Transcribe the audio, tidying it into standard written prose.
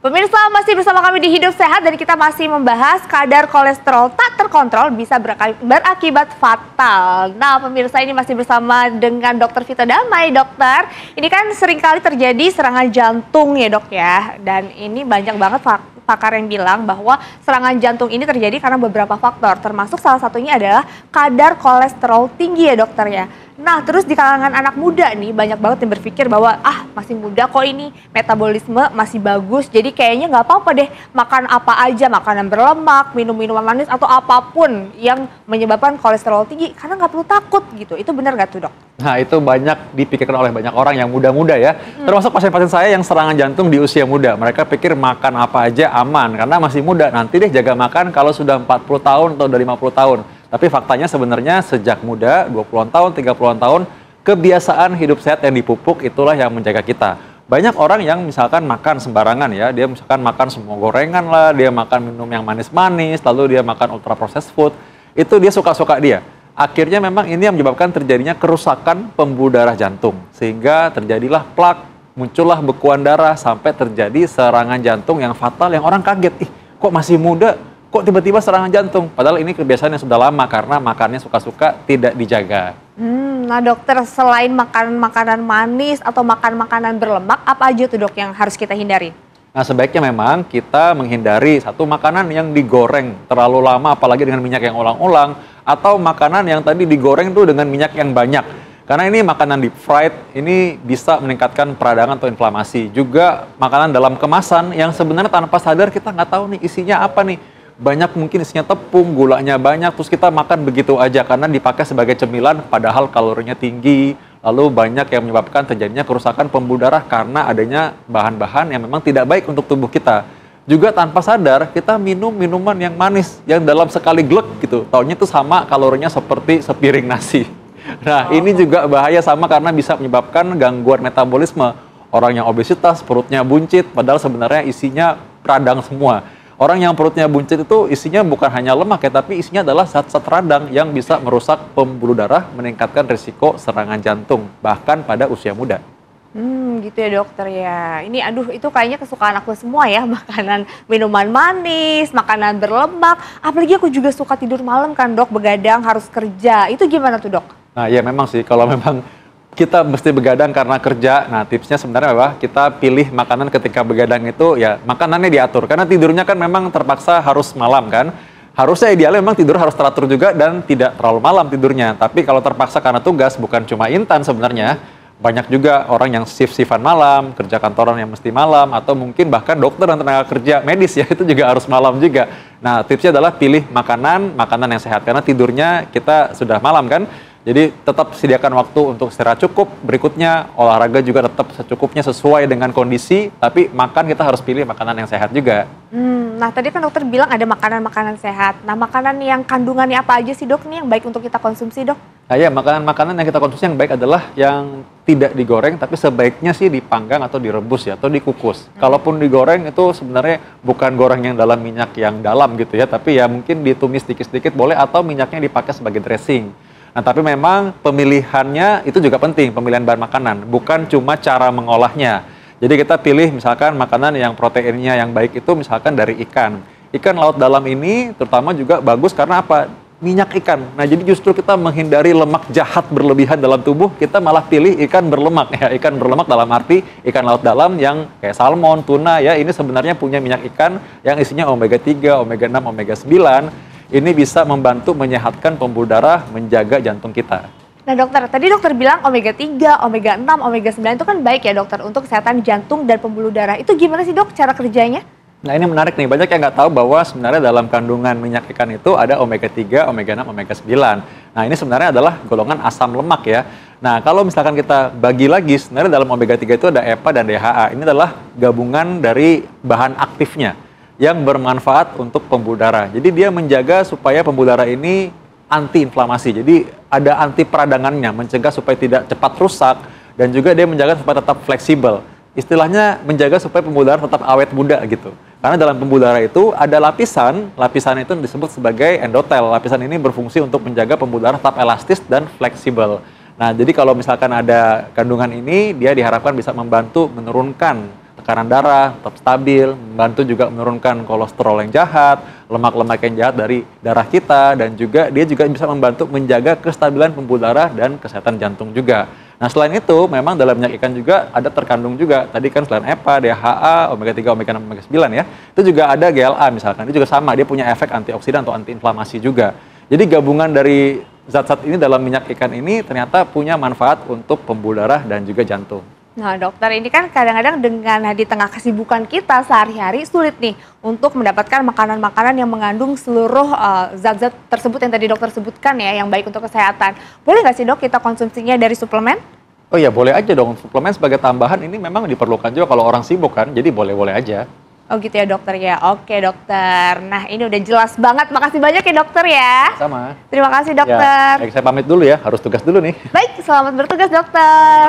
Pemirsa, masih bersama kami di Hidup Sehat dan kita masih membahas kadar kolesterol tak terkontrol bisa berakibat fatal. Nah, pemirsa, ini masih bersama dengan Dr. Vita Damai. Dokter, ini kan seringkali terjadi serangan jantung ya dok ya. Dan ini banyak banget pakar yang bilang bahwa serangan jantung ini terjadi karena beberapa faktor. Termasuk salah satunya adalah kadar kolesterol tinggi ya dokter ya. Nah, terus di kalangan anak muda nih banyak banget yang berpikir bahwa masih muda kok ini, metabolisme masih bagus, jadi kayaknya nggak apa-apa deh makan apa aja, makanan berlemak, minum minuman manis atau apapun yang menyebabkan kolesterol tinggi karena nggak perlu takut gitu. Itu benar nggak tuh dok? Nah, itu banyak dipikirkan oleh banyak orang yang muda-muda ya, termasuk pasien-pasien saya yang serangan jantung di usia muda. Mereka pikir makan apa aja aman karena masih muda, nanti deh jaga makan kalau sudah 40 tahun atau udah 50 tahun. Tapi faktanya sebenarnya sejak muda, 20-an tahun, 30-an tahun, kebiasaan hidup sehat yang dipupuk itulah yang menjaga kita. Banyak orang yang misalkan makan sembarangan ya, dia misalkan makan semua gorengan lah, dia makan minum yang manis-manis, lalu dia makan ultra processed food, itu dia suka-suka dia. Akhirnya memang ini yang menyebabkan terjadinya kerusakan pembuluh darah jantung. Sehingga terjadilah plak, muncullah bekuan darah, sampai terjadi serangan jantung yang fatal yang orang kaget. Kok masih muda? Kok tiba-tiba serangan jantung? Padahal ini kebiasaan yang sudah lama karena makannya suka-suka tidak dijaga. Nah dokter, selain makan makanan manis atau makan makanan berlemak, apa aja tuh dok yang harus kita hindari? Nah, sebaiknya memang kita menghindari satu makanan yang digoreng terlalu lama, apalagi dengan minyak yang ulang-ulang, atau makanan yang tadi digoreng tuh dengan minyak yang banyak. Karena ini makanan deep fried, ini bisa meningkatkan peradangan atau inflamasi. Juga makanan dalam kemasan yang sebenarnya tanpa sadar kita nggak tahu nih isinya apa nih. Banyak mungkin isinya tepung, gulanya banyak, terus kita makan begitu aja karena dipakai sebagai cemilan padahal kalorinya tinggi. Lalu banyak yang menyebabkan terjadinya kerusakan pembuluh darah karena adanya bahan-bahan yang memang tidak baik untuk tubuh kita. Juga tanpa sadar kita minum minuman yang manis, yang dalam sekali glek gitu, taunya itu sama kalorinya seperti sepiring nasi. Nah, ini juga bahaya sama karena bisa menyebabkan gangguan metabolisme. Orang yang obesitas, perutnya buncit, padahal sebenarnya isinya radang semua. Orang yang perutnya buncit itu isinya bukan hanya lemak ya, tapi isinya adalah zat-zat radang yang bisa merusak pembuluh darah, meningkatkan risiko serangan jantung, bahkan pada usia muda. Gitu ya dokter ya. Ini itu kayaknya kesukaan aku semua ya, makanan minuman manis, makanan berlemak. Apalagi aku juga suka tidur malam kan dok, begadang harus kerja. Itu gimana tuh dok? Nah ya memang sih, kalau memang kita mesti begadang karena kerja, nah tipsnya sebenarnya apa? Kita pilih makanan ketika begadang itu ya makanannya diatur. Karena tidurnya kan memang terpaksa harus malam kan. Harusnya idealnya memang tidur harus teratur juga dan tidak terlalu malam tidurnya. Tapi kalau terpaksa karena tugas, bukan cuma Intan sebenarnya. Banyak juga orang yang shift-shiftan malam, kerja kantoran yang mesti malam, atau mungkin bahkan dokter dan tenaga kerja medis ya, itu juga harus malam juga. Nah tipsnya adalah pilih makanan yang sehat. Karena tidurnya kita sudah malam kan. Jadi tetap sediakan waktu untuk istirahat cukup. Berikutnya olahraga juga tetap secukupnya sesuai dengan kondisi. Tapi makan kita harus pilih makanan yang sehat juga. Nah tadi kan dokter bilang ada makanan-makanan sehat. Nah makanan yang kandungannya apa aja sih dok nih yang baik untuk kita konsumsi dok? Nah ya, makanan-makanan yang kita konsumsi yang baik adalah yang tidak digoreng. Tapi sebaiknya sih dipanggang atau direbus ya, atau dikukus. Kalaupun digoreng itu sebenarnya bukan goreng yang dalam minyak yang dalam gitu ya. Tapi ya mungkin ditumis sedikit-sedikit boleh, atau minyaknya dipakai sebagai dressing. Nah, tapi memang pemilihannya itu juga penting, pemilihan bahan makanan, bukan cuma cara mengolahnya. Jadi kita pilih misalkan makanan yang proteinnya yang baik itu misalkan dari ikan. Ikan laut dalam ini terutama juga bagus karena apa? Minyak ikan. Nah, jadi justru kita menghindari lemak jahat berlebihan dalam tubuh, kita malah pilih ikan berlemak ya. Ikan berlemak dalam arti ikan laut dalam yang kayak salmon, tuna ya, ini sebenarnya punya minyak ikan yang isinya omega 3, omega 6, omega 9. Ini bisa membantu menyehatkan pembuluh darah, menjaga jantung kita. Nah dokter, tadi dokter bilang omega 3, omega 6, omega 9 itu kan baik ya dokter untuk kesehatan jantung dan pembuluh darah. Itu gimana sih dok cara kerjanya? Nah ini menarik nih, banyak yang nggak tahu bahwa sebenarnya dalam kandungan minyak ikan itu ada omega 3, omega 6, omega 9. Nah ini sebenarnya adalah golongan asam lemak ya. Nah kalau misalkan kita bagi lagi, sebenarnya dalam omega 3 itu ada EPA dan DHA. Ini adalah gabungan dari bahan aktifnya yang bermanfaat untuk pembuluh darah. Jadi dia menjaga supaya pembuluh darah ini anti-inflamasi. Jadi ada anti peradangannya, mencegah supaya tidak cepat rusak, dan juga dia menjaga supaya tetap fleksibel. Istilahnya menjaga supaya pembuluh darah tetap awet muda gitu. Karena dalam pembuluh darah itu ada lapisan itu disebut sebagai endotel. Lapisan ini berfungsi untuk menjaga pembuluh darah tetap elastis dan fleksibel. Nah, jadi kalau misalkan ada kandungan ini, dia diharapkan bisa membantu menurunkan tekanan darah tetap stabil, membantu juga menurunkan kolesterol yang jahat, lemak-lemak yang jahat dari darah kita, dan juga dia juga bisa membantu menjaga kestabilan pembuluh darah dan kesehatan jantung juga. Nah, selain itu, memang dalam minyak ikan juga ada terkandung juga, tadi kan selain EPA, DHA, omega 3, omega 6, omega 9 ya, itu juga ada GLA misalkan, itu juga sama, dia punya efek antioksidan atau antiinflamasi juga. Jadi gabungan dari zat-zat ini dalam minyak ikan ini ternyata punya manfaat untuk pembuluh darah dan juga jantung. Nah dokter, ini kan kadang-kadang dengan di tengah kesibukan kita sehari-hari sulit nih untuk mendapatkan makanan-makanan yang mengandung seluruh zat-zat tersebut yang tadi dokter sebutkan ya, yang baik untuk kesehatan. Boleh nggak sih dok kita konsumsinya dari suplemen? Oh iya, boleh aja dong. Suplemen sebagai tambahan ini memang diperlukan juga kalau orang sibuk kan, jadi boleh-boleh aja. Oh gitu ya dokter ya. Oke dokter. Nah ini udah jelas banget. Makasih banyak ya dokter ya. Sama. Terima kasih dokter. Ya, saya pamit dulu ya, harus tugas dulu nih. Baik, selamat bertugas dokter.